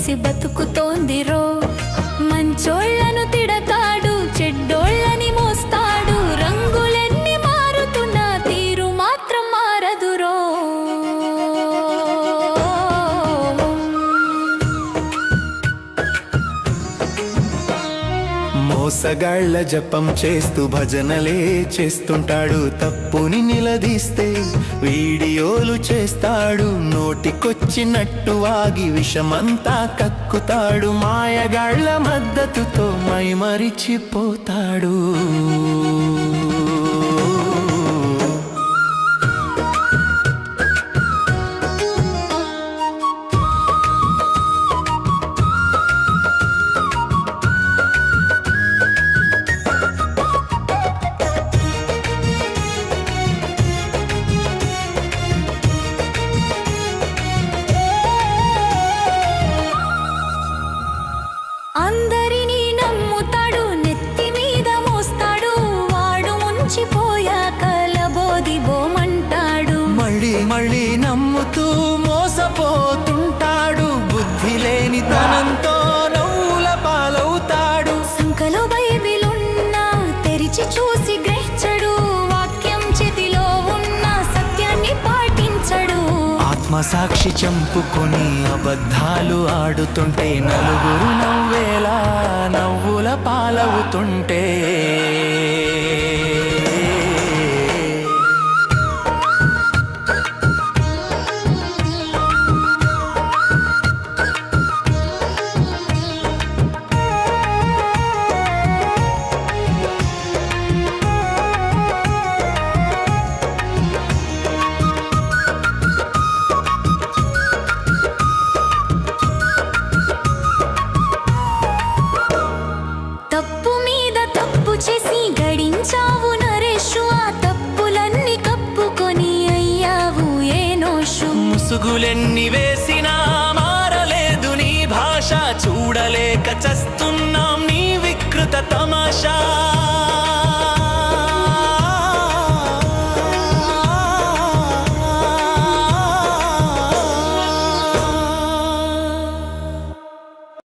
చేసి బతుకుతోందిరో. మంచోళ్ళను తిడతాడు, చెడ్డోళ్ళని మోస్తాడు, రంగులెన్ని మారుతున్నా తీరు మాత్రం మారదురో. మోసగాళ్ల జపం చేస్తూ భజనలే చేస్తుంటాడు, తప్పుని నిలదీస్తే వీడియోలు చేస్తాడు, నోటికొచ్చినట్టు వాగి విషమంతా కక్కుతాడు, మాయగాళ్ల మద్దతుతో మైమరిచిపోతాడు. అందరినీ నమ్ముతాడు, నెత్తి మీద మోస్తాడు, వాడు ముంచిపోయాక లబోదిబోమంటాడు. మళ్ళీ మళ్ళీ నమ్ముతూ మోసపోతుంటాడు, బుద్ధి లేని తనంతో నవ్వుల పాలవుతాడు. సంకలో బైబిలున్నా తెరిచి చూసి గ్రహించడు, వాక్యం చేతిలో ఉన్న సత్యాన్ని పాటించడు. ఆత్మసాక్షి చంపుకొని అబద్ధాలు ఆడుతుంటే నలుగురు నవ్వేలా నవ్వుల పాలవుతుంటే తప్పు మీద తప్పు చేసి గడించావు నరేషు, ఆ తప్పులన్నీ కప్పుకొని అయ్యావు ఏనోషు. ముసుగులెన్ని వేసినా మారలేదు నీ భాష, చూడలేక చస్తున్నాం నీ వికృత తమాషా.